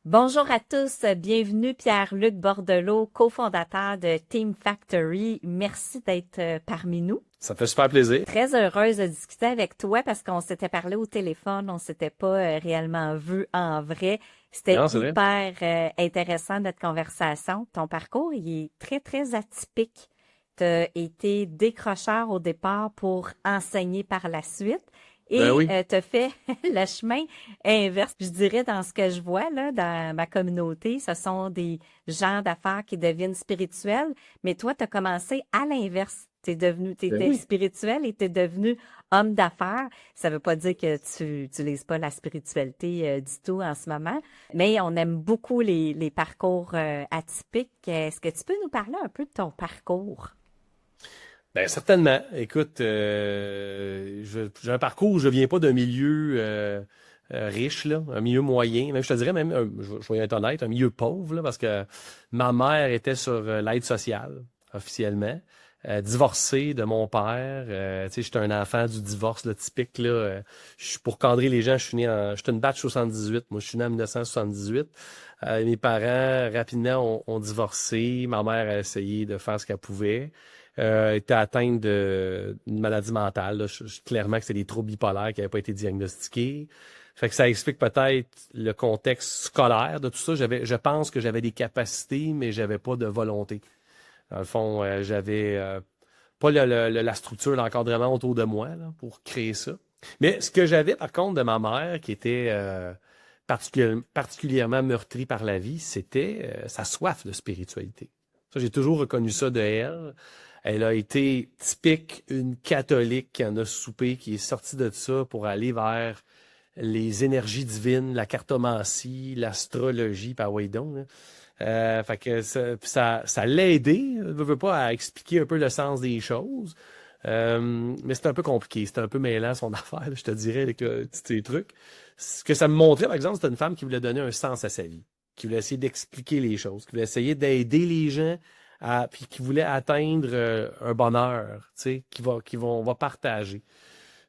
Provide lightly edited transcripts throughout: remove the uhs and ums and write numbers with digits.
Bonjour à tous, bienvenue Pierre-Luc Bordelot, cofondateur de Team Factory. Merci d'être parmi nous. Ça fait super plaisir. Très heureuse de discuter avec toi parce qu'on s'était parlé au téléphone, on s'était pas réellement vu en vrai. C'était Non, c'est vrai. hyper intéressant notre conversation. Ton parcours, il est très, très atypique. Tu as été décrocheur au départ pour enseigner par la suite. Ben Et oui. tu as fait le chemin inverse. Je dirais dans ce que je vois là, dans ma communauté, ce sont des gens d'affaires qui deviennent spirituels, mais toi, tu as commencé à l'inverse. Ben T'étais oui. spirituel et t'es devenu homme d'affaires. Ça veut pas dire que tu n'utilises pas la spiritualité du tout en ce moment, mais on aime beaucoup les parcours atypiques. Est-ce que tu peux nous parler un peu de ton parcours? Ben certainement. Écoute, j'ai un parcours, je viens pas d'un milieu riche, là, un milieu moyen. Même, je te dirais même, je vais être honnête, un milieu pauvre, là, parce que ma mère était sur l'aide sociale, officiellement. Divorcée de mon père. Tu sais, j'étais un enfant du divorce, là, typique, là. Pour cadrer les gens, j'étais une batch 78. Moi, je suis né en 1978. Mes parents, rapidement, ont divorcé. Ma mère a essayé de faire ce qu'elle pouvait. Était atteinte d'une maladie mentale, là. Clairement que c'était des troubles bipolaires qui n'avaient pas été diagnostiqués. Fait que ça explique peut-être le contexte scolaire de tout ça. Je pense que j'avais des capacités, mais j'avais pas de volonté. Dans le fond, j'avais pas la structure, l'encadrement autour de moi là, pour créer ça. Mais ce que j'avais par contre de ma mère, qui était particulièrement meurtrie par la vie, c'était sa soif de spiritualité. Ça, j'ai toujours reconnu ça de elle. Elle a été typique une catholique qui en a soupé, qui est sortie de ça pour aller vers les énergies divines, la cartomancie, l'astrologie, par way donc, là. Fait que ça l'a aidé, veut pas, à expliquer un peu le sens des choses. Mais c'était un peu compliqué, c'était un peu mêlant son affaire, là, je te dirais, avec ces trucs. Ce que ça me montrait, par exemple, c'était une femme qui voulait donner un sens à sa vie, qui voulait essayer d'expliquer les choses, qui voulait essayer d'aider les gens, puis qui voulait atteindre un bonheur, tu sais, on va partager.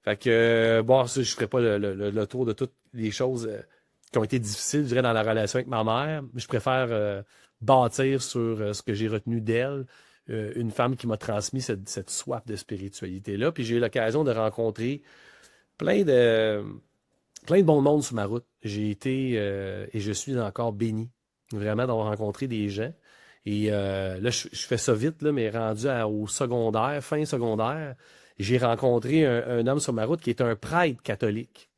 Fait que, bon, ça, je ferai pas le tour de toutes les choses qui ont été difficiles, je dirais, dans la relation avec ma mère. Je préfère bâtir sur ce que j'ai retenu d'elle, une femme qui m'a transmis cette soif de spiritualité-là. Puis j'ai eu l'occasion de rencontrer plein de, plein de bon monde sur ma route. J'ai été et je suis encore béni, vraiment, d'avoir rencontré des gens. Et là, je fais ça vite, là, mais rendu au secondaire, fin secondaire, j'ai rencontré un homme sur ma route qui est un prêtre catholique.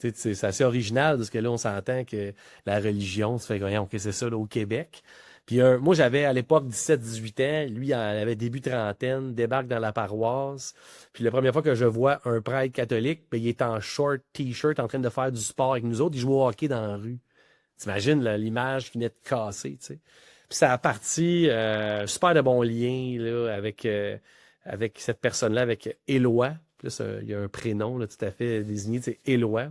Tu sais, c'est assez original parce que là, on s'entend que la religion, ça fait voyons, que c'est ça là, au Québec. Puis moi, j'avais à l'époque 17-18 ans. Lui, il avait début trentaine, débarque dans la paroisse. Puis la première fois que je vois un prêtre catholique, ben, il est en short t-shirt en train de faire du sport avec nous autres. Il joue au hockey dans la rue. T'imagines là, l'image qui venait de casser, tu sais. Puis ça a parti super de bons liens là, avec cette personne-là, avec Éloi. Puis là, il y a un prénom là, tout à fait désigné, c'est Éloi.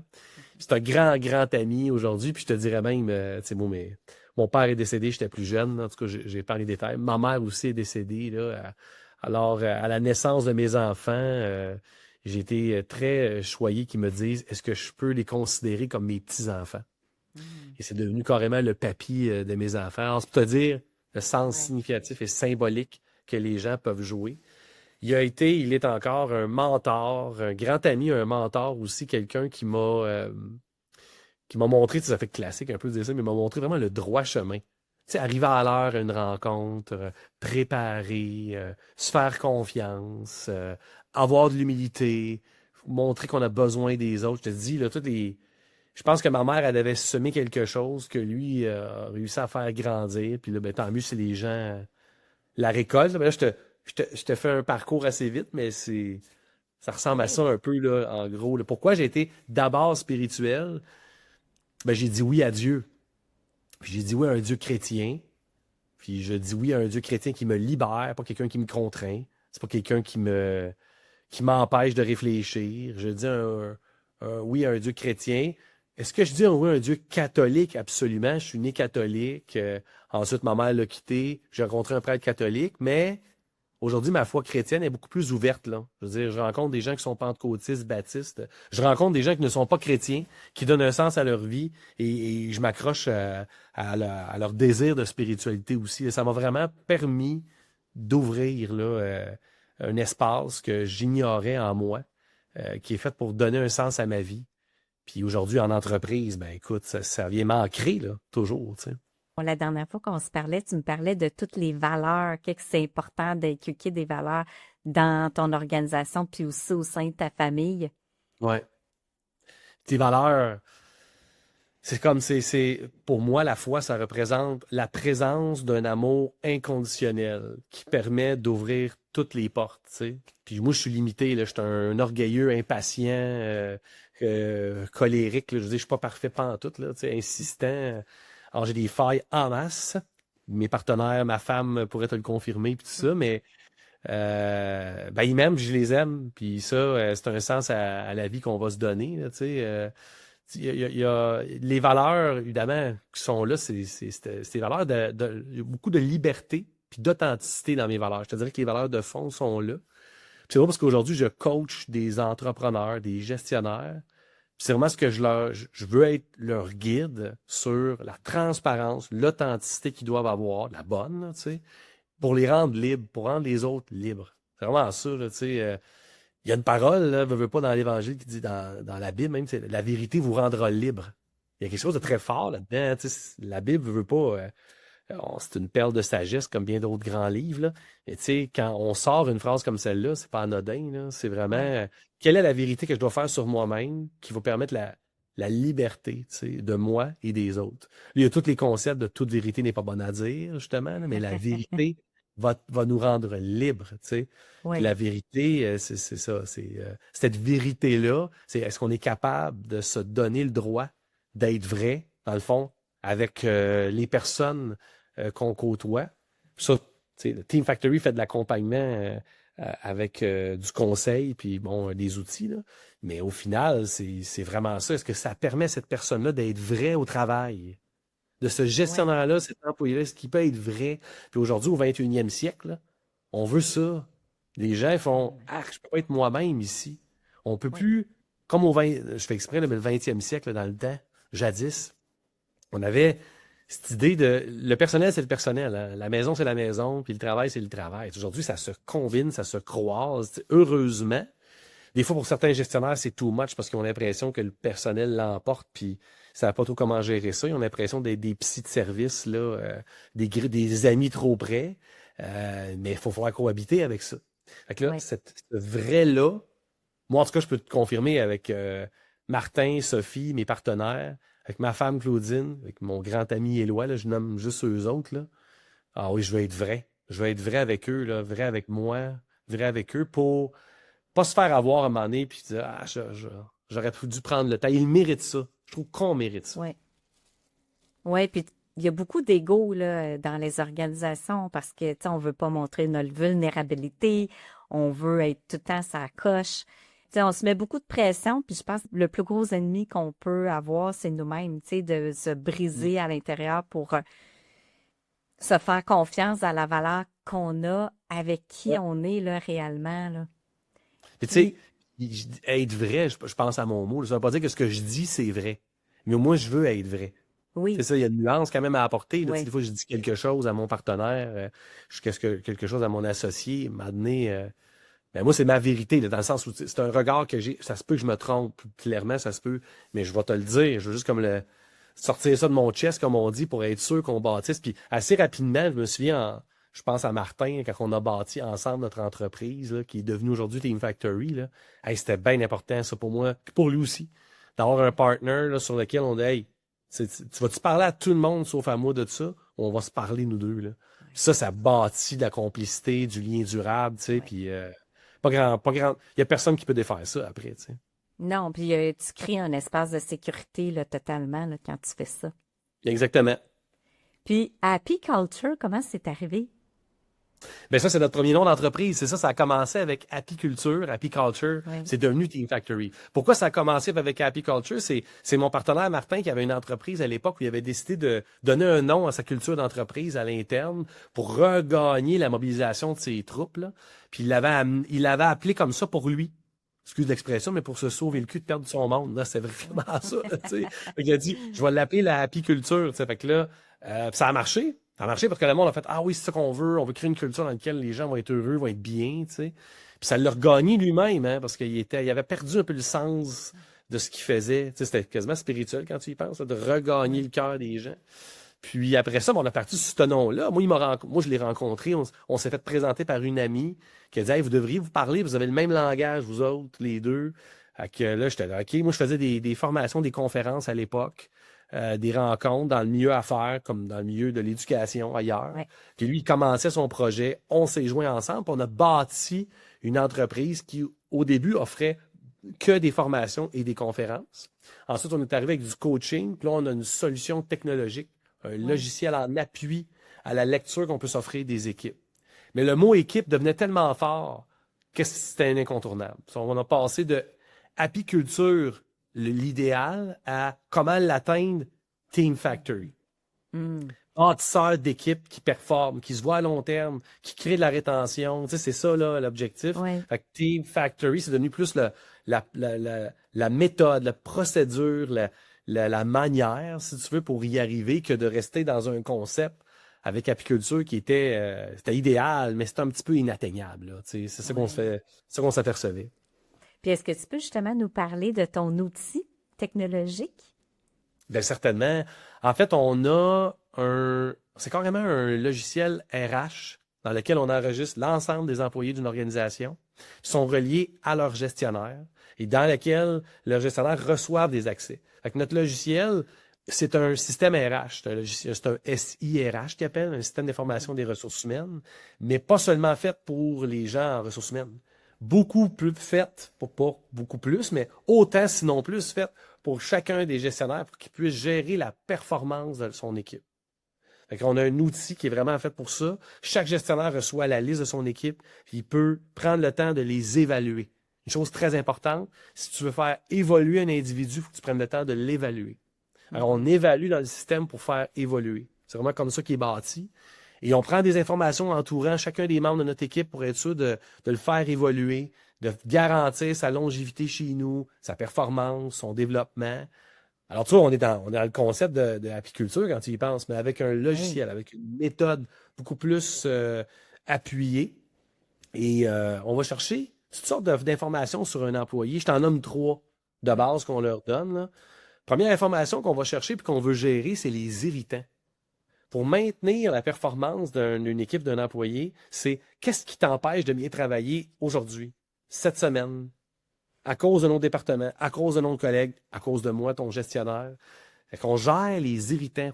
C'est un grand, grand ami aujourd'hui. Puis je te dirais même, tu sais, moi, mais mon père est décédé, j'étais plus jeune. En tout cas, j'ai pas les détails. Ma mère aussi est décédée. Là, alors, à la naissance de mes enfants, j'ai été très choyé qu'ils me disent, est-ce que je peux les considérer comme mes petits-enfants? Mhm. Et c'est devenu carrément le papy de mes enfants. Alors, c'est pour te dire le sens Ouais. significatif et symbolique que les gens peuvent jouer. Il est encore un mentor, un grand ami, un mentor aussi, quelqu'un qui m'a montré, tu sais, ça fait classique un peu de dire ça, mais m'a montré vraiment le droit chemin. Tu sais, arriver à l'heure à une rencontre, préparer, se faire confiance, avoir de l'humilité, montrer qu'on a besoin des autres. Je te dis, là, je pense que ma mère, elle avait semé quelque chose que lui a réussi à faire grandir. Puis là, ben, tant mieux si les gens la récoltent. Ben là, je te fais un parcours assez vite, mais ça ressemble à Ouais. ça un peu, là, en gros, là. Pourquoi j'ai été d'abord spirituel? Ben, j'ai dit oui à Dieu. Puis j'ai dit oui à un Dieu chrétien. Puis je dis oui à un Dieu chrétien qui me libère, pas quelqu'un qui me contraint. C'est pas quelqu'un qui m'empêche de réfléchir. Je dis un oui à un Dieu chrétien. Est-ce que je dis un oui à un Dieu catholique? Absolument. Je suis né catholique. Ensuite, ma mère l'a quitté. J'ai rencontré un prêtre catholique, mais Aujourd'hui, ma foi chrétienne est beaucoup plus ouverte, là. Je veux dire, je rencontre des gens qui sont pentecôtistes, baptistes. Je rencontre des gens qui ne sont pas chrétiens, qui donnent un sens à leur vie et je m'accroche à leur désir de spiritualité aussi. Ça m'a vraiment permis d'ouvrir là, un espace que j'ignorais en moi, qui est fait pour donner un sens à ma vie. Puis aujourd'hui, en entreprise, ben écoute, ça vient m'ancrer, là, toujours, tu sais. Bon, la dernière fois qu'on se parlait, tu me parlais de toutes les valeurs, que c'est important d'inculquer des valeurs dans ton organisation, puis aussi au sein de ta famille. Ouais. Tes valeurs, pour moi, la foi, ça représente la présence d'un amour inconditionnel qui permet d'ouvrir toutes les portes, tu sais. Puis moi, je suis limité, là, je suis un orgueilleux, impatient, colérique, là. Je veux dire, je suis pas parfait pantoute, là, tu sais, insistant. Alors, j'ai des failles en masse. Mes partenaires, ma femme pourrait te le confirmer, puis tout ça, mais ben, ils m'aiment, je les aime, puis ça, c'est un sens à la vie qu'on va se donner, là, tu sais. Il y a les valeurs, évidemment, qui sont là, c'est des valeurs il y a beaucoup de liberté puis d'authenticité dans mes valeurs. Je te dirais que les valeurs de fond sont là. Puis c'est vrai parce qu'aujourd'hui, je coach des entrepreneurs, des gestionnaires. Puis c'est vraiment ce que je veux être leur guide sur la transparence, l'authenticité qu'ils doivent avoir, la bonne, là, tu sais, pour les rendre libres, pour rendre les autres libres. C'est vraiment ça, là, tu sais. Il y a une parole, là, veux pas dans l'Évangile qui dit dans la Bible même, c'est la vérité vous rendra libre. Il y a quelque chose de très fort là-dedans. Tu sais, la Bible veut pas. C'est une perle de sagesse comme bien d'autres grands livres. Là. Et tu sais, quand on sort une phrase comme celle-là, c'est pas anodin. Là, c'est vraiment quelle est la vérité que je dois faire sur moi-même qui va permettre la liberté, tu sais, de moi et des autres. Il y a tous les concepts de toute vérité n'est pas bonne à dire, justement, là, mais la vérité va nous rendre libres, tu sais. Puis Oui, la vérité, c'est ça. Cette vérité-là, c'est est-ce qu'on est capable de se donner le droit d'être vrai, dans le fond, avec les personnes qu'on côtoie. Ça, tu sais, le Team Factory fait de l'accompagnement avec du conseil, puis bon, des outils, là. Mais au final, c'est vraiment ça. Est-ce que ça permet à cette personne-là d'être vraie au travail? De ce oui, gestionnaire-là, cet employé-là, est-ce qu'il peut être vrai? Puis aujourd'hui, au 21e siècle, là, on veut ça. Les gens font ah, je peux pas être moi-même ici. On peut oui, plus, comme je fais exprès, là, mais le 20e siècle, là, dans le temps, jadis, on avait cette idée de le personnel, c'est le personnel. Hein. La maison, c'est la maison, puis le travail, c'est le travail. Aujourd'hui, ça se combine, ça se croise. Heureusement, des fois, pour certains gestionnaires, c'est too much parce qu'ils ont l'impression que le personnel l'emporte, puis ça savent pas trop comment gérer ça. Ils ont l'impression d'être des psys de service, là, des amis trop près. Mais il faut falloir cohabiter avec ça. Fait que là, oui. ce vrai-là, moi, en tout cas, je peux te confirmer avec Martin, Sophie, mes partenaires, avec ma femme Claudine, avec mon grand ami Éloi, là, je nomme juste eux autres, là. Ah oui, je veux être vrai. Je veux être vrai avec eux, là, vrai avec moi, vrai avec eux pour pas se faire avoir à un moment donné puis dire ah, j'aurais dû prendre le temps. Ils méritent ça. Je trouve qu'on mérite ça. Oui. Oui, puis il y a beaucoup d'ego là, dans les organisations parce que, tu sais, on veut pas montrer notre vulnérabilité, on veut être tout le temps ça coche. Tu sais, on se met beaucoup de pression, puis je pense que le plus gros ennemi qu'on peut avoir, c'est nous-mêmes, tu sais, de se Mm. briser à l'intérieur pour se faire confiance à la valeur qu'on a, avec qui Ouais. on est là réellement, là. Puis tu sais, Puis, être vrai, je pense à mon mot. Ça veut pas dire que ce que je dis, c'est vrai. Mais moi, je veux être vrai. C'est oui, ça, il y a une nuance quand même à apporter. Là. Tu sais, oui, des fois, je dis quelque chose à mon partenaire, quelque chose à mon associé, m'a donné. Ben moi, c'est ma vérité, là, dans le sens où c'est un regard que j'ai. Ça se peut que je me trompe, clairement, ça se peut, mais je vais te le dire. Je veux juste comme sortir ça de mon chest, comme on dit, pour être sûr qu'on bâtisse. Puis assez rapidement, je me souviens, je pense à Martin, quand on a bâti ensemble notre entreprise, là, qui est devenue aujourd'hui Team Factory, là. Hey, c'était bien important, ça, pour moi, puis pour lui aussi, d'avoir un partner là, sur lequel on dit, hey, tu vas-tu parler à tout le monde sauf à moi de ça? On va se parler, nous deux, là. Puis ça bâtit de la complicité, du lien durable, tu sais, oui. puis pas grand. Il y a personne qui peut défaire ça après, tu sais. Non, puis tu crées un espace de sécurité là, totalement là, quand tu fais ça. Exactement. Puis, Happy Culture, comment c'est arrivé? Ben ça, c'est notre premier nom d'entreprise. C'est ça, ça a commencé avec Apiculture. Apiculture, Oui. c'est devenu Team Factory. Pourquoi ça a commencé avec Apiculture? C'est mon partenaire Martin qui avait une entreprise à l'époque où il avait décidé de donner un nom à sa culture d'entreprise à l'interne pour regagner la mobilisation de ses troupes, là. Puis il l'avait appelé comme ça pour lui. Excuse l'expression, mais pour se sauver le cul de perdre son monde. Là, c'est vraiment ça, là, tu sais. Il a dit, je vais l'appeler la apiculture, tu sais. Fait que là, ça a marché. Ça a marché parce que le monde a fait, ah oui, c'est ça qu'on veut. On veut créer une culture dans laquelle les gens vont être heureux, vont être bien, tu sais. Puis ça l'a regagné lui-même, hein, parce il avait perdu un peu le sens de ce qu'il faisait. Tu sais, c'était quasiment spirituel quand tu y penses, là, de regagner le cœur des gens. Puis après ça, on a parti sur ce nom-là. Moi, je l'ai rencontré. On s'est fait présenter par une amie qui a dit, hey, vous devriez vous parler, vous avez le même langage, vous autres, les deux. Fait que là, j'étais là, OK. Moi, je faisais des formations, des conférences à l'époque, des rencontres dans le milieu affaires, comme dans le milieu de l'éducation ailleurs. Ouais. Puis lui, il commençait son projet. On s'est joints ensemble. Puis on a bâti une entreprise qui, au début, offrait que des formations et des conférences. Ensuite, on est arrivé avec du coaching. Puis là, on a une solution technologique, un logiciel en appui à la lecture qu'on peut s'offrir des équipes. Mais le mot équipe devenait tellement fort que c'était un incontournable. On a passé de apiculture, l'idéal, à comment l'atteindre, Team Factory. Bâtisseur d'équipe qui performe, qui se voit à long terme, qui crée de la rétention. Tu sais, c'est ça, là, l'objectif. Ouais. Fait que Team Factory, c'est devenu plus la méthode, la procédure, la manière, si tu veux, pour y arriver, que de rester dans un concept avec apiculture qui c'était idéal, mais c'était un petit peu inatteignable, là. Tu sais, c'est ça c'est ça qu'on s'apercevait. Puis est-ce que tu peux justement nous parler de ton outil technologique? Bien, certainement. En fait, c'est carrément un logiciel RH dans lequel on enregistre l'ensemble des employés d'une organisation qui sont reliés à leur gestionnaire et dans lequel le gestionnaire reçoit des accès. Fait que notre logiciel, c'est un système RH, c'est un SIRH qui appelle, un système d'information des ressources humaines, mais pas seulement fait pour les gens en ressources humaines. Beaucoup plus fait, pas beaucoup plus, mais autant sinon plus fait pour chacun des gestionnaires pour qu'ils puissent gérer la performance de son équipe. Fait qu'on a un outil qui est vraiment fait pour ça. Chaque gestionnaire reçoit la liste de son équipe, puis il peut prendre le temps de les évaluer. Une chose très importante, si tu veux faire évoluer un individu, il faut que tu prennes le temps de l'évaluer. Alors, on évalue dans le système pour faire évoluer. C'est vraiment comme ça qu'il est bâti. Et on prend des informations entourant chacun des membres de notre équipe pour être sûr de le faire évoluer, de garantir sa longévité chez nous, sa performance, son développement. Alors, tu vois, on est dans le concept de apiculture quand tu y penses, mais avec un logiciel, avec une méthode beaucoup plus appuyée. Et on va chercher toutes sortes d'informations sur un employé. Je t'en nomme 3 de base qu'on leur donne, là. Première information qu'on va chercher puis qu'on veut gérer, c'est les irritants. Pour maintenir la performance d'une équipe, d'un employé, c'est qu'est-ce qui t'empêche de bien travailler aujourd'hui, cette semaine, à cause de nos départements, à cause de nos collègues, à cause de moi, ton gestionnaire. Fait qu'on gère les irritants,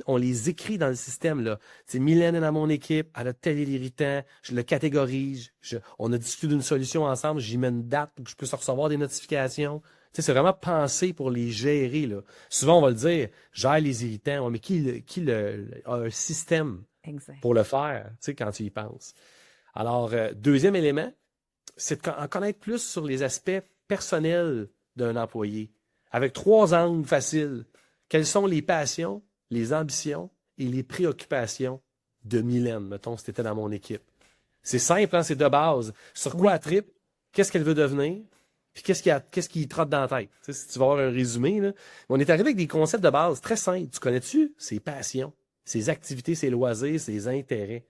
on les écrit dans le système, là. C'est Mylène est dans mon équipe, elle a tel irritant, je le catégorise, on a discuté d'une solution ensemble, j'y mets une date pour que je puisse recevoir des notifications. Tu sais, c'est vraiment pensé pour les gérer, là. Souvent, on va le dire, gère les irritants. Ouais, mais qui a un système pour le faire, tu sais, quand tu y penses. Alors, deuxième élément, c'est d'en connaître plus sur les aspects personnels d'un employé. Avec 3 angles faciles. Quelles sont les passions, les ambitions et les préoccupations de Mylène, mettons, si tu étais dans mon équipe. C'est simple, hein, c'est de base. Sur quoi elle tripe? Qu'est-ce qu'elle veut devenir? Puis qu'est-ce qui trotte dans la tête? Tu sais, si tu vas avoir un résumé, là. On est arrivé avec des concepts de base très simples. Tu connais-tu ses passions, ses activités, ses loisirs, ses intérêts?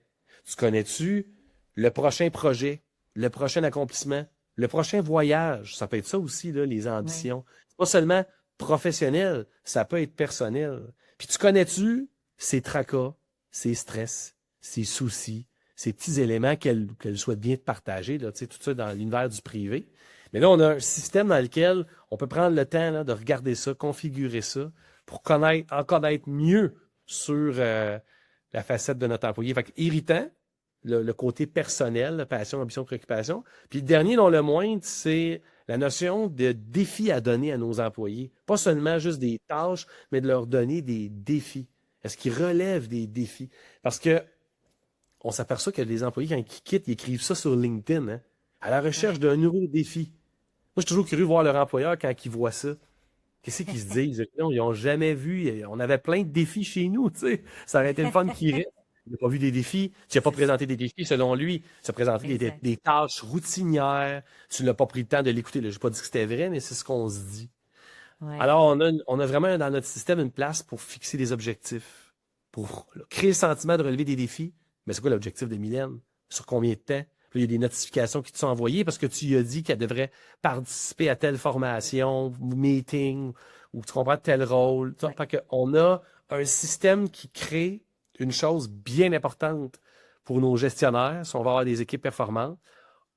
Tu connais-tu le prochain projet, le prochain accomplissement, le prochain voyage? Ça peut être ça aussi, là, les ambitions. C'est pas seulement professionnel, ça peut être personnel. Puis tu connais-tu ses tracas, ses stress, ses soucis, ces petits éléments qu'elle souhaite bien te partager, là, tu sais, tout ça dans l'univers du privé. Mais là, on a un système dans lequel on peut prendre le temps là, de regarder ça, configurer ça, pour en connaître mieux sur la facette de notre employé. Fait que irritant, le côté personnel, la passion, ambition, préoccupation. Puis le dernier, non le moindre, c'est la notion de défi à donner à nos employés. Pas seulement juste des tâches, mais de leur donner des défis. Est-ce qu'ils relèvent des défis? Parce que on s'aperçoit que les employés, quand ils quittent, ils écrivent ça sur LinkedIn, hein, à la recherche d'un nouveau défi. Moi, je suis toujours curieux de voir leur employeur quand ils voient ça. Qu'est-ce qu'ils se disent? Non, ils n'ont jamais vu. On avait plein de défis chez nous, tu sais. Ça aurait été le fun qu'ils restent. Il n'a pas vu des défis. Tu n'as pas C'est ça. présenté des défis selon lui. Tu as présenté Exact. des tâches routinières. Tu n'as pas pris le temps de l'écouter. Je n'ai pas dit que c'était vrai, mais c'est ce qu'on se dit. Ouais. Alors, on a vraiment dans notre système une place pour fixer des objectifs, pour créer le sentiment de relever des défis. Mais c'est quoi l'objectif de Mylène? Sur combien de temps? Puis, il y a des notifications qui te sont envoyées parce que tu lui as dit qu'elle devrait participer à telle formation, ou meeting, ou tu comprends tel rôle. Ouais. Fait qu'on a un système qui crée une chose bien importante pour nos gestionnaires, si on va avoir des équipes performantes.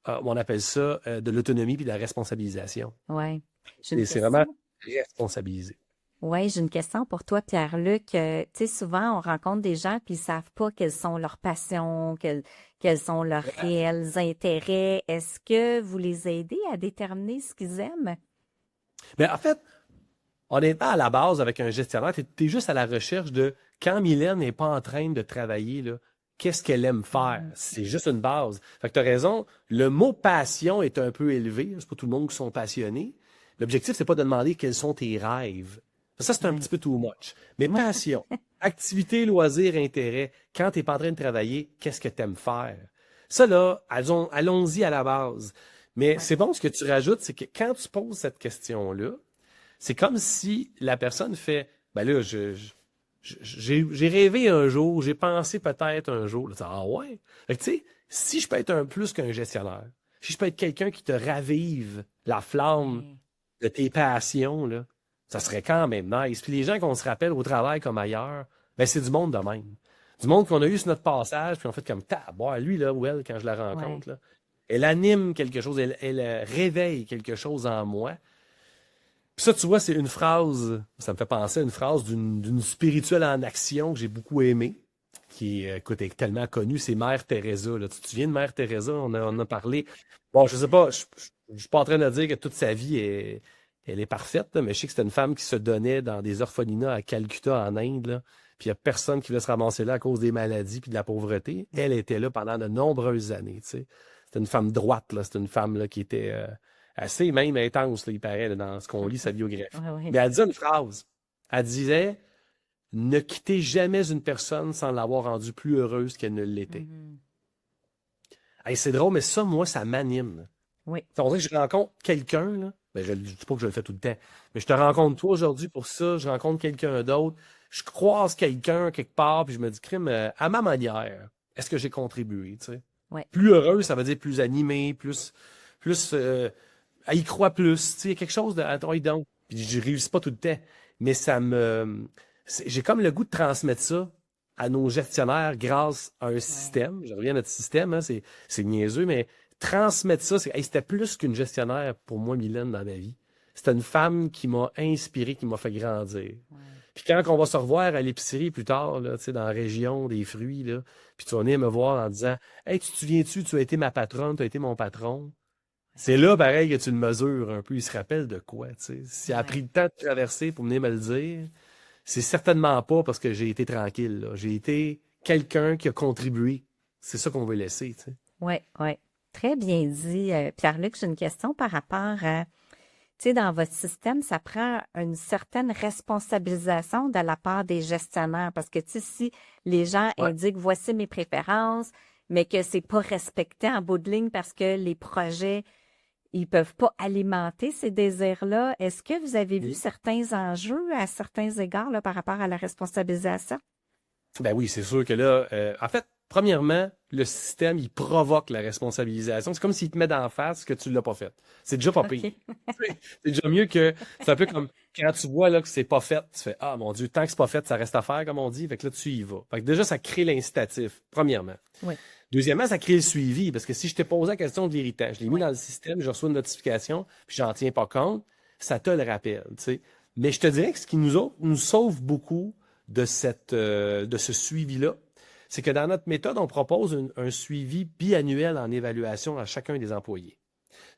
On appelle ça de l'autonomie puis de la responsabilisation. Ouais. J'ai une Et c'est vraiment question. responsabiliser. Oui, j'ai une question pour toi, Pierre-Luc. Tu sais, souvent, on rencontre des gens puis ils savent pas quelles sont leurs passions, quels sont leurs réels intérêts. Est-ce que vous les aidez à déterminer ce qu'ils aiment? Mais en fait, honnêtement, à la base, avec un gestionnaire, tu es juste à la recherche de quand Mylène n'est pas en train de travailler, là, qu'est-ce qu'elle aime faire? Mhm. C'est juste une base. Fait que tu as raison, le mot passion est un peu élevé. C'est pas tout le monde qui sont passionnés. L'objectif, c'est pas de demander quels sont tes rêves. Ça, c'est un Ouais. petit peu too much. Mais passion, activité, loisir, intérêt, quand tu n'es pas en train de travailler, qu'est-ce que tu aimes faire? Ça, là, allons-y à la base. Mais Ouais. c'est bon, ce que tu rajoutes, c'est que quand tu poses cette question-là, c'est comme si la personne fait, ben là, j'ai rêvé un jour, j'ai pensé peut-être un jour. Là, ah ouais? Fait que, tu sais, si je peux être un plus qu'un gestionnaire, si je peux être quelqu'un qui te ravive la flamme Ouais. de tes passions, là, ça serait quand même nice. Puis les gens qu'on se rappelle au travail comme ailleurs, ben c'est du monde de même. Du monde qu'on a eu sur notre passage, puis on fait comme, boy, lui, là, ou elle, quand je la Ouais. rencontre, là, elle anime quelque chose, elle réveille quelque chose en moi. Puis ça, tu vois, c'est une phrase, ça me fait penser à une phrase d'une spirituelle en action que j'ai beaucoup aimée, qui, écoute, est tellement connue, c'est Mère Teresa. Là. Tu te souviens de Mère Teresa? On a parlé. Bon, je sais pas, je suis pas en train de dire que toute sa vie elle est parfaite, là, mais je sais que c'était une femme qui se donnait dans des orphelinats à Calcutta, en Inde, là, puis il n'y a personne qui voulait se ramasser là à cause des maladies puis de la pauvreté. Elle était là pendant de nombreuses années, tu sais. C'était une femme droite, là. C'était une femme là, qui était assez même intense, là, il paraît, là, dans ce qu'on lit sa biographie. Ouais, ouais. Mais elle disait une phrase. Elle disait ne quittez jamais une personne sans l'avoir rendue plus heureuse qu'elle ne l'était. Mhm. Hey, c'est drôle, mais ça, moi, ça m'anime. Oui. On dirait que je rencontre quelqu'un, là. Ben, je ne dis pas que je le fais tout le temps, mais je te rencontre toi aujourd'hui pour ça, je rencontre quelqu'un d'autre, je croise quelqu'un quelque part, puis je me dis, crime, à ma manière, est-ce que j'ai contribué, tu sais? Ouais. Plus heureux, ça veut dire plus animé, plus, elle y croit plus, tu sais, quelque chose de, attends, donc, puis je réussis pas tout le temps, mais j'ai comme le goût de transmettre ça à nos gestionnaires grâce à un Ouais. système. Je reviens à notre système, hein, c'est niaiseux, mais transmettre ça, hey, c'était plus qu'une gestionnaire pour moi, Mylène, dans ma vie. C'était une femme qui m'a inspiré, qui m'a fait grandir. Ouais. Puis quand on va se revoir à l'épicerie plus tard, là, tu sais, dans la région des fruits, là, puis tu vas venir me voir en disant hey, tu te souviens-tu, tu as été ma patronne, tu as été mon patron. C'est là, pareil, que tu le mesures un peu. Il se rappelle de quoi, tu sais. S'il a Ouais. pris le temps de traverser pour venir me le dire, c'est certainement pas parce que j'ai été tranquille, là. J'ai été quelqu'un qui a contribué. C'est ça qu'on veut laisser, tu sais. Ouais. Ouais. Très bien dit. Pierre-Luc, j'ai une question par rapport à, tu sais, dans votre système, ça prend une certaine responsabilisation de la part des gestionnaires parce que, tu sais, si les gens Ouais. indiquent voici mes préférences, mais que c'est pas respecté en bout de ligne parce que les projets, ils peuvent pas alimenter ces désirs-là, est-ce que vous avez vu Mhm. certains enjeux à certains égards là, par rapport à la responsabilisation? Ben oui, c'est sûr que là, en fait, premièrement, le système, il provoque la responsabilisation. C'est comme s'il te met d'en face que tu l'as pas fait. C'est déjà pas pire. OK. C'est déjà mieux que, c'est un peu comme quand tu vois là que c'est pas fait, tu fais, ah mon Dieu, tant que c'est pas fait, ça reste à faire, comme on dit. Fait que là, tu y vas. Fait que déjà, ça crée l'incitatif, premièrement. Oui. Deuxièmement, ça crée le suivi, parce que si je t'ai posé la question de l'héritage, je l'ai mis Oui. dans le système, je reçois une notification, puis j'en tiens pas compte, ça te le rappelle, tu sais. Mais je te dirais que ce qui nous sauve beaucoup de de ce suivi-là, c'est que dans notre méthode, on propose un suivi biannuel en évaluation à chacun des employés.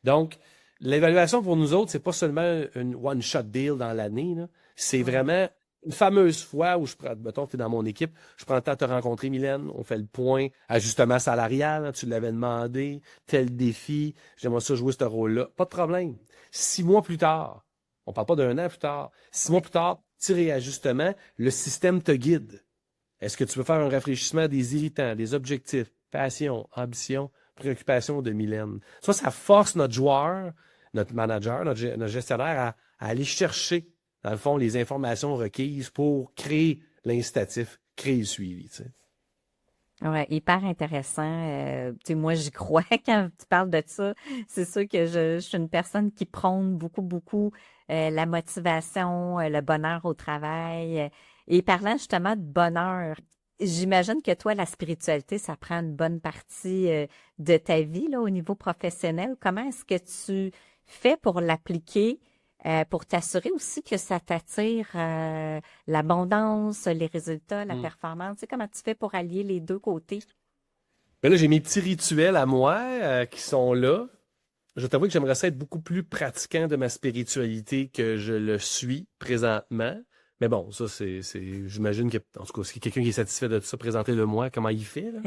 Donc, l'évaluation pour nous autres, c'est pas seulement une one-shot deal dans l'année, là. C'est Oui. vraiment une fameuse fois où mettons, tu es dans mon équipe, je prends le temps de te rencontrer, Mylène, on fait le point, ajustement salarial, hein, tu l'avais demandé, tel défi, j'aimerais ça jouer ce rôle-là. Pas de problème. 6 mois plus tard, on parle pas d'un an plus tard, 6 mois plus tard, petit réajustement, le système te guide. Est-ce que tu veux faire un rafraîchissement des irritants, des objectifs, passion, ambition, préoccupation de Mylène? Soit ça force notre joueur, notre manager, notre gestionnaire à aller chercher, dans le fond, les informations requises pour créer l'incitatif, créer le suivi. Tu sais. Ouais, hyper intéressant. Tu sais, moi, j'y crois quand tu parles de ça. C'est sûr que je suis une personne qui prône beaucoup, beaucoup la motivation, le bonheur au travail. Et parlant justement de bonheur, j'imagine que toi, la spiritualité, ça prend une bonne partie de ta vie là, au niveau professionnel. Comment est-ce que tu fais pour l'appliquer, pour t'assurer aussi que ça t'attire l'abondance, les résultats, la performance? Tu sais, comment tu fais pour allier les deux côtés? Ben là, j'ai mes petits rituels à moi qui sont là. Je t'avoue que j'aimerais ça être beaucoup plus pratiquant de ma spiritualité que je le suis présentement. Mais bon, ça, j'imagine que, en tout cas, si quelqu'un qui est satisfait de ça, présentez-le moi, comment il fait, là.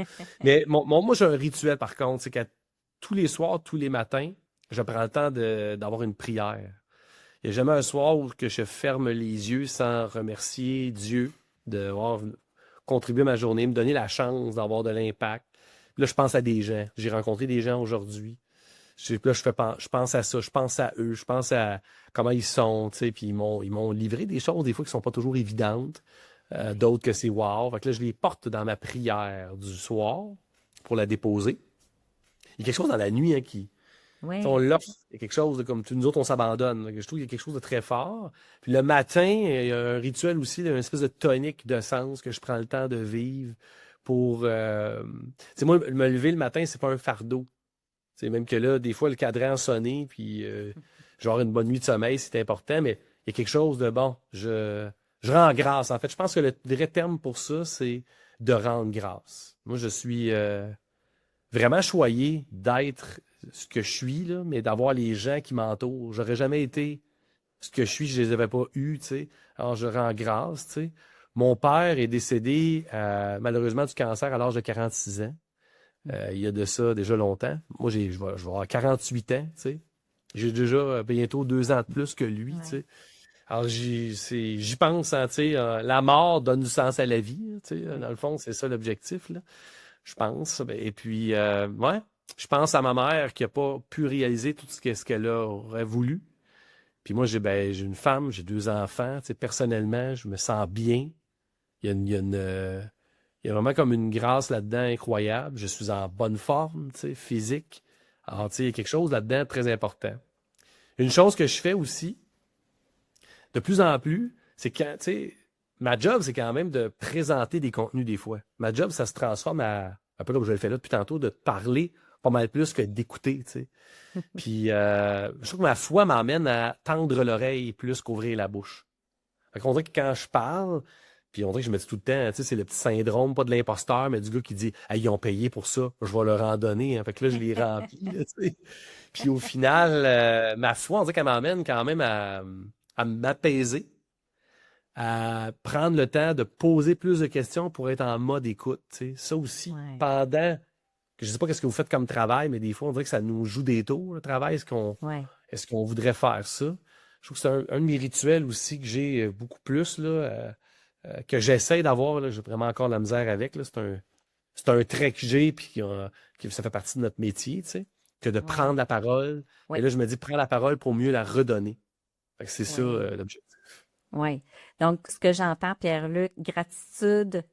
Mais moi, j'ai un rituel, par contre, c'est qu'à tous les soirs, tous les matins, je prends le temps d'avoir une prière. Il n'y a jamais un soir où que je ferme les yeux sans remercier Dieu d'avoir contribué à ma journée, me donner la chance d'avoir de l'impact. Là, je pense à des gens. J'ai rencontré des gens aujourd'hui. Là, je pense à ça, je pense à eux, je pense à comment ils sont, tu sais, puis ils m'ont livré des choses, des fois, qui sont pas toujours évidentes, d'autres que c'est wow. Fait que là, je les porte dans ma prière du soir pour la déposer. Il y a quelque chose dans la nuit, hein, on Oui. l'offre. Il y a quelque chose de comme nous autres, on s'abandonne. Je trouve qu'il y a quelque chose de très fort. Puis le matin, il y a un rituel aussi, une espèce de tonique de sens que je prends le temps de vivre pour. Moi, me lever le matin, c'est pas un fardeau. C'est même que là, des fois, le cadran a sonné, puis genre une bonne nuit de sommeil, c'est important, mais il y a quelque chose de bon. Je rends grâce. En fait, je pense que le vrai terme pour ça, c'est de rendre grâce. Moi, je suis vraiment choyé d'être ce que je suis, là, mais d'avoir les gens qui m'entourent. J'aurais jamais été ce que je suis, je les avais pas eus, tu sais. Alors, je rends grâce, tu sais. Mon père est décédé, malheureusement, du cancer à l'âge de 46 ans. Il y a de ça déjà longtemps. Moi, je vais avoir 48 ans, tu sais. J'ai déjà bientôt 2 ans de plus que lui, tu sais. Alors, j'y pense, hein, tu sais. La mort donne du sens à la vie, tu sais. Dans le fond, c'est ça l'objectif, là. Je pense. Et puis, ouais, je pense à ma mère qui n'a pas pu réaliser tout ce qu'elle aurait voulu. Puis moi, j'ai une femme, j'ai 2 enfants. Tu sais, personnellement, je me sens bien. Il y a vraiment comme une grâce là-dedans incroyable. Je suis en bonne forme, tu sais, physique. Alors, tu sais, il y a quelque chose là-dedans de très important. Une chose que je fais aussi, de plus en plus, c'est quand, tu sais, ma job, c'est quand même de présenter des contenus des fois. Ma job, ça se transforme un peu comme je le fais là depuis tantôt, de parler pas mal plus que d'écouter, tu sais. Puis, je trouve que ma foi m'emmène à tendre l'oreille plus qu'ouvrir la bouche. Fait qu'on dirait que quand je parle, puis on dirait que je me dis tout le temps, tu sais, c'est le petit syndrome, pas de l'imposteur, mais du gars qui dit, hey, ils ont payé pour ça, je vais leur en donner. Hein. Fait que là, je les remplis, là, tu sais. Puis au final, ma foi, on dirait qu'elle m'emmène quand même à m'apaiser, à prendre le temps de poser plus de questions pour être en mode écoute. Tu sais. Ça aussi, Ouais. pendant que je sais pas qu'est-ce que vous faites comme travail, mais des fois, on dirait que ça nous joue des tours, le travail. Ouais. Est-ce qu'on voudrait faire ça? Je trouve que c'est un de mes rituels aussi que j'ai beaucoup plus, là, que j'essaie d'avoir. Là, j'ai vraiment encore de la misère avec. Là. C'est un trait que j'ai, puis que ça fait partie de notre métier, tu sais, que de Ouais. prendre la parole. Et Oui. là, je me dis, prends la parole pour mieux la redonner. Fait que c'est ça, Oui. l'objectif. Oui. Donc, ce que j'entends, Pierre-Luc, gratitude,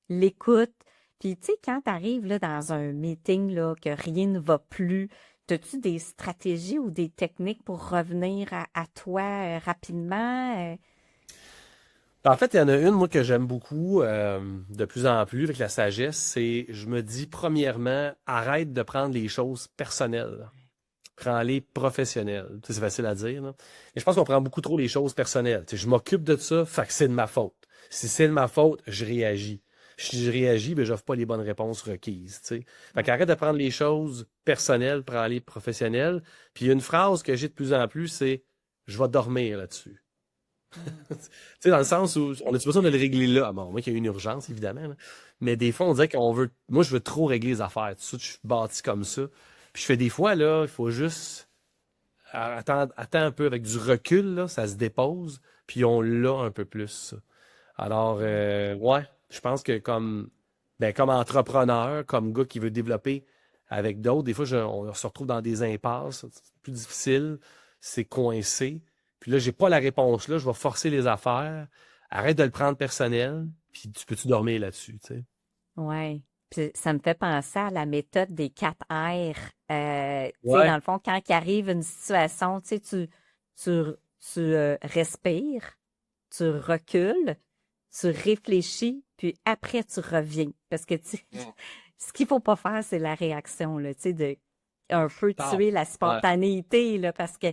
l'écoute. Puis, tu sais, quand tu arrives là, dans un meeting, là, que rien ne va plus, as-tu des stratégies ou des techniques pour revenir à toi rapidement? En fait, il y en a une, moi, que j'aime beaucoup, de plus en plus, avec la sagesse, c'est, je me dis, premièrement, arrête de prendre les choses personnelles. Prends-les professionnelles. Tu sais, c'est facile à dire, là. Mais je pense qu'on prend beaucoup trop les choses personnelles. Tu sais, je m'occupe de ça, fait que c'est de ma faute. Si c'est de ma faute, je réagis. Si je réagis, ben, j'offre pas les bonnes réponses requises, tu sais. Fait qu'arrête de prendre les choses personnelles, prends-les professionnelles. Puis une phrase que j'ai de plus en plus, c'est, je vais dormir là-dessus. Mm. Tu sais, dans le sens où on a besoin de le régler là. Ah bon, moi, qu'il y a une urgence, évidemment, là. Mais des fois, on dirait qu'on veut. Moi, je veux trop régler les affaires. Tout ça, je suis bâti comme ça. Puis je fais des fois, là, il faut juste attends un peu avec du recul, là, ça se dépose, puis on l'a un peu plus, ça. Alors, ouais, je pense que comme entrepreneur, comme gars qui veut développer avec d'autres, des fois, on se retrouve dans des impasses, c'est plus difficile, c'est coincé. Puis là, j'ai pas la réponse là, je vais forcer les affaires. Arrête de le prendre personnel, puis tu peux-tu dormir là-dessus, tu sais? Ouais. Puis ça me fait penser à la méthode des 4 R. Tu sais, dans Ouais. le fond, quand il arrive une situation, tu sais, tu, respires, tu recules, tu réfléchis, puis après tu reviens. Parce que ce qu'il faut pas faire, c'est la réaction, là, tu sais, de un peu Tard. tuer la Ouais. spontanéité, là, parce que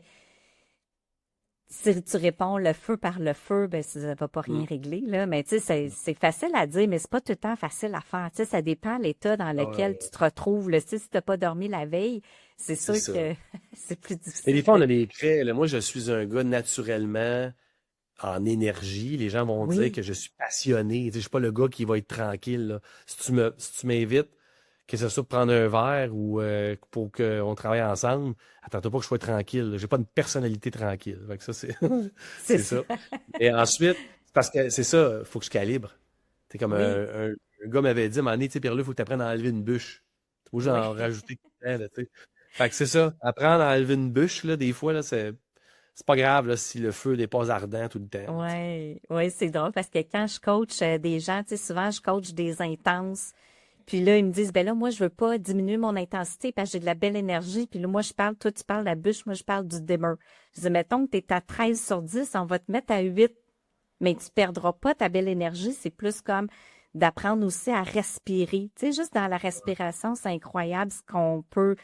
si tu réponds le feu par le feu, ben ça va pas rien Mm. régler, là. Mais tu sais, c'est facile à dire, mais c'est pas tout le temps facile à faire. Tu sais, ça dépend de l'état dans Ah lequel tu ouais, te retrouves. Là. Tu sais, si t'as pas dormi la veille, c'est c'est sûr ça. que c'est plus Mais des difficile fois, on de. a des traits. Là. Moi, je suis un gars naturellement en énergie. Les gens vont dire Oui, que je suis passionné. Tu sais, je suis pas le gars qui va être tranquille. Là. Si tu m'invites, que ce soit pour prendre un verre ou pour qu'on travaille ensemble, attends-toi pas que je sois tranquille. Là. J'ai pas une personnalité tranquille. Fait que ça, c'est c'est c'est ça. ça. Et ensuite, c'est parce que c'est ça, faut que je calibre. C'est comme Oui, un gars m'avait dit, à un moment donné, tu sais, Pierre-Luc, faut que tu apprennes à enlever une bûche. Faut que oui. j'en rajouter tout le temps, là, tu sais. Fait que c'est ça. Apprendre à enlever une bûche, là, des fois, là, c'est pas grave là, si le feu n'est pas ardent tout le temps. Là, tu sais. Ouais, ouais, c'est drôle parce que quand je coach des gens, tu sais, souvent je coach des intenses. Puis là, ils me disent, ben là, moi, je veux pas diminuer mon intensité parce que j'ai de la belle énergie. Puis là, moi, je parle, toi, tu parles de la bûche, moi, je parle du dimmer. Je dis, mettons que tu es à 13 sur 10, on va te mettre à 8, mais tu perdras pas ta belle énergie. C'est plus comme d'apprendre aussi à respirer. Tu sais, juste dans la respiration, c'est incroyable ce qu'on peut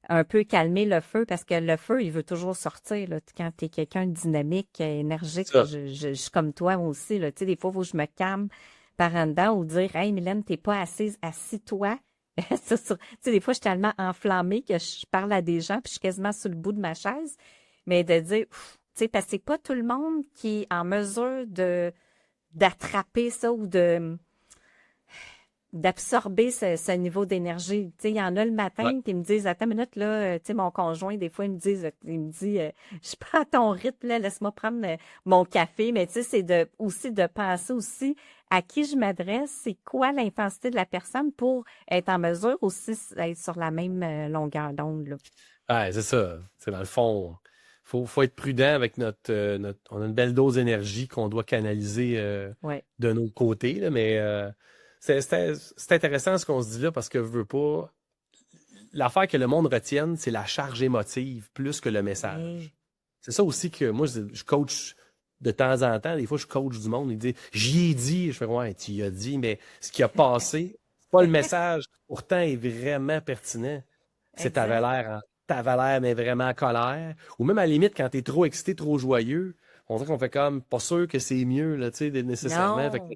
un peu calmer le feu parce que le feu, il veut toujours sortir. Là. Quand tu es quelqu'un de dynamique, énergique, Ça. je suis comme toi aussi. Là. Tu sais, des fois, il faut que je me calme par en dedans ou dire, hey, Mylène, t'es pas assise, assis-toi. Tu sais, des fois, je suis tellement enflammée que je parle à des gens puis je suis quasiment sur le bout de ma chaise. Mais de dire, pff, tu sais, parce que c'est pas tout le monde qui est en mesure de d'attraper ça ou de d'absorber ce niveau d'énergie. Tu sais, il y en a le Ouais. matin qui me disent, attends une minute, là, tu sais, mon conjoint, des fois, il me dit, je prends ton rythme, là, laisse-moi prendre mon café. Mais tu sais, c'est aussi de penser aussi à qui je m'adresse, c'est quoi l'intensité de la personne pour être en mesure aussi d'être sur la même longueur d'onde, là. Ouais, c'est ça. C'est dans le fond, faut être prudent avec on a une belle dose d'énergie qu'on doit canaliser Ouais. de nos côtés, là, mais c'est intéressant ce qu'on se dit là parce que je veux pas. L'affaire que le monde retienne, c'est la charge émotive plus que le Oui. message. C'est ça aussi que moi, je coach de temps en temps. Des fois, je coach du monde. Ils disent, j'y ai dit. Je fais, ouais, tu y as dit, mais ce qui a passé, c'est pas le message. Pourtant, est vraiment pertinent. C'est Exact. t'avais l'air, mais vraiment en colère. Ou même à la limite, quand t'es trop excité, trop joyeux, on dirait qu'on fait comme, pas sûr que c'est mieux, là, tu sais, nécessairement. Fait que, Non.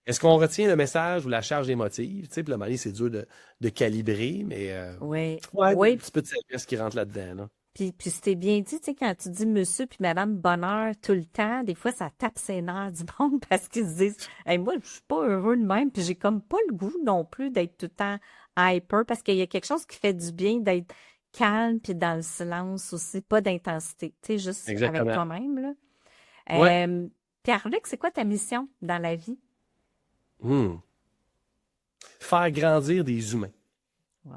est-ce qu'on retient le message ou la charge émotive? Tu sais, puis là, à un moment donné, c'est dur de calibrer, mais Oui. ouais, il y a un Oui. petit peu de sagesse qui rentre là-dedans, là. Puis c'était bien dit, tu sais, quand tu dis monsieur puis madame bonheur tout le temps, des fois, ça tape ses nerfs du monde parce qu'ils se disent, hey, moi, je suis pas heureux de même, puis j'ai comme pas le goût non plus d'être tout le temps hyper parce qu'il y a quelque chose qui fait du bien d'être calme puis dans le silence aussi, pas d'intensité, tu sais, juste avec Exactement. toi-même, là. Ouais. Pierre-Luc, c'est quoi ta mission dans la vie? Hmm. Faire grandir des humains. Wow.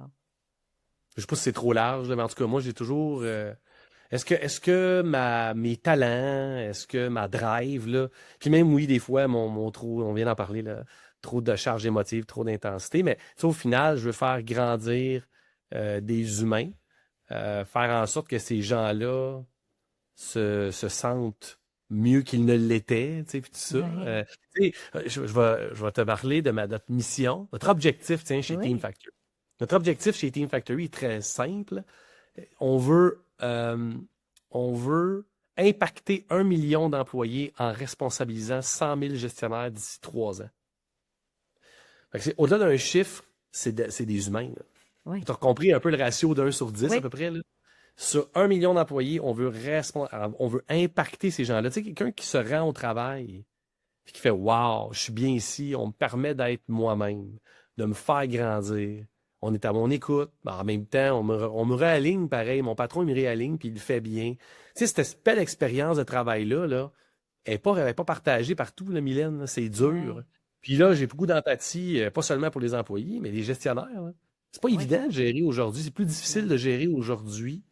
Je sais pas si c'est trop large, là, mais en tout cas, moi, j'ai toujours. Est-ce que mes talents, est-ce que ma drive, là, puis même, oui, des fois, mon trop, on vient d'en parler, là, trop de charge émotive, trop d'intensité, mais tu sais, au final, je veux faire grandir des humains, faire en sorte que ces gens-là se sentent mieux qu'ils ne l'étaient, tu sais, puis tout ça. Ouais. Tu sais, je vais te parler de notre mission, notre objectif, tiens, chez Team Oui. Factory. Notre objectif chez Team Factory est très simple. On veut, euh, on veut impacter 1 million d'employés en responsabilisant 100 000 gestionnaires d'ici 3 ans. Fait que au-delà d'un chiffre, c'est des humains. Oui. Tu as compris un peu le ratio d'1 sur 10 à Oui. peu près, là? Sur 1 million d'employés, on veut impacter ces gens-là. Tu sais, quelqu'un qui se rend au travail puis qui fait wow, je suis bien ici, on me permet d'être moi-même, de me faire grandir. On est à mon écoute, mais en même temps, on me réaligne pareil. Mon patron, il me réaligne, puis il le fait bien. Tu sais, cette belle expérience de travail-là, elle est pas partagée partout, là, Mylène, là. C'est dur. Ouais. Puis là, j'ai beaucoup d'empathie, pas seulement pour les employés, mais les gestionnaires, là. C'est pas Oui. évident de gérer aujourd'hui. C'est plus difficile Non. de gérer aujourd'hui,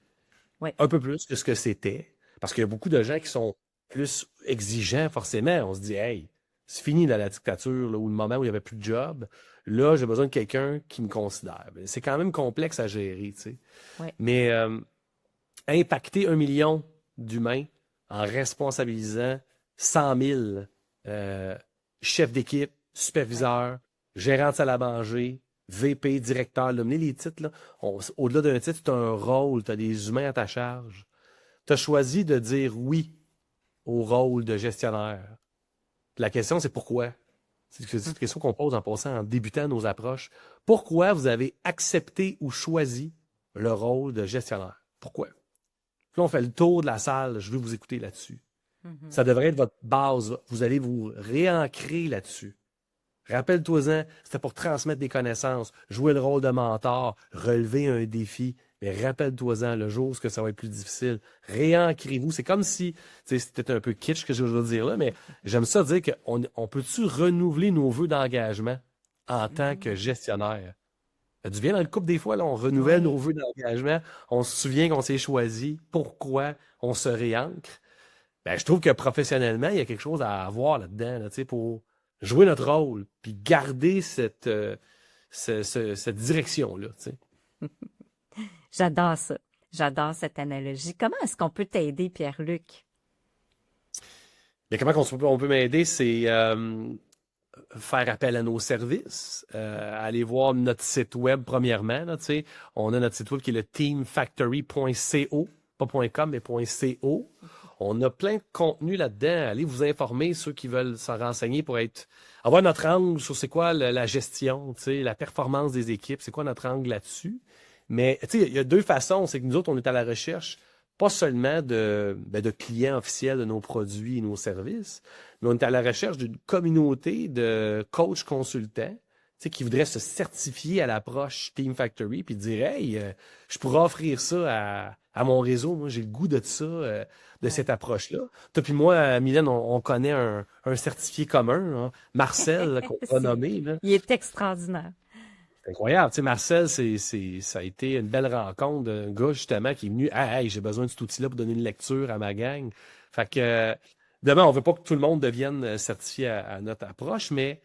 Oui. un peu plus que ce que c'était. Parce qu'il y a beaucoup de gens qui sont plus exigeants, forcément. On se dit, hey, c'est fini là, la dictature, là, ou le moment où il n'y avait plus de job. Là, j'ai besoin de quelqu'un qui me considère. C'est quand même complexe à gérer, tu sais. Oui. Mais impacter 1 million d'humains en responsabilisant 100 000 chefs d'équipe, Oui. superviseurs, gérants de salle à manger, VP, directeur, nommer les titres, là. Au-delà d'un titre, tu as un rôle, tu as des humains à ta charge. Tu as choisi de dire oui au rôle de gestionnaire. La question, c'est pourquoi? C'est une question qu'on pose en passant, en débutant nos approches. Pourquoi vous avez accepté ou choisi le rôle de gestionnaire? Pourquoi? Puis là, on fait le tour de la salle. Je veux vous écouter là-dessus. Mhm. Ça devrait être votre base. Vous allez vous réancrer là-dessus. Rappelle-toi-en, c'était pour transmettre des connaissances, jouer le rôle de mentor, relever un défi. Mais rappelle-toi-en, le jour où ça va être plus difficile, réancrez-vous. C'est comme si, tu sais, c'était un peu kitsch que je veux dire là, mais j'aime ça dire qu'on peut-tu renouveler nos vœux d'engagement en tant que Mhm. gestionnaire? Ça a du bien dans le couple des fois, là, on renouvelle nos Oui. vœux d'engagement, on se souvient qu'on s'est choisi, pourquoi on se réancre. Ben, je trouve que professionnellement, il y a quelque chose à avoir là-dedans, là, tu sais, pour jouer notre rôle, puis garder cette direction-là, tu sais. J'adore ça. J'adore cette analogie. Comment est-ce qu'on peut t'aider, Pierre-Luc? Mais comment on peut m'aider, c'est faire appel à nos services, aller voir notre site web premièrement, là, tu sais. On a notre site web qui est le teamfactory.co, pas .com, mais .co. On a plein de contenu là-dedans. Allez vous informer, ceux qui veulent s'en renseigner pour avoir notre angle sur c'est quoi la gestion, tu sais, la performance des équipes, c'est quoi notre angle là-dessus. Mais tu sais, il y a deux façons. C'est que nous autres, on est à la recherche pas seulement de clients officiels de nos produits et nos services, mais on est à la recherche d'une communauté de coachs consultants, tu sais, qui voudraient se certifier à l'approche Team Factory puis dire, hey, je pourrais offrir ça à mon réseau. Moi, j'ai le goût de ça, de Ouais. cette approche-là. Toi puis moi, Mylène, on connaît un certifié commun, hein, Marcel, là, qu'on va nommer, là. Il est extraordinaire. C'est incroyable. Tu sais, Marcel, ça a été une belle rencontre d'un gars, justement, qui est venu, ah, hey, j'ai besoin de cet outil-là pour donner une lecture à ma gang. Fait que, demain, on veut pas que tout le monde devienne certifié à notre approche, mais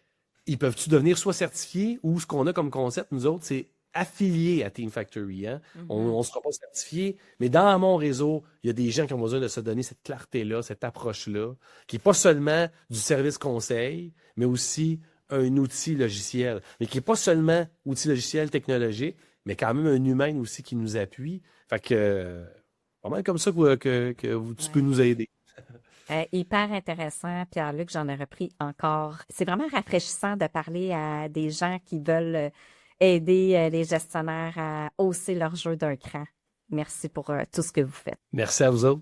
ils peuvent-tu devenir soit certifiés ou ce qu'on a comme concept, nous autres, c'est affilié à Team Factory, hein? On Mhm. ne sera pas certifié, mais dans mon réseau, il y a des gens qui ont besoin de se donner cette clarté-là, cette approche-là, qui n'est pas seulement du service conseil, mais aussi un outil logiciel, mais qui n'est pas seulement outil logiciel technologique, mais quand même un humain aussi qui nous appuie. Fait que, pas mal comme ça tu peux Ouais. nous aider. Hyper intéressant, Pierre-Luc, j'en ai repris encore. C'est vraiment rafraîchissant de parler à des gens qui veulent aider les gestionnaires à hausser leur jeu d'un cran. Merci pour tout ce que vous faites. Merci à vous autres.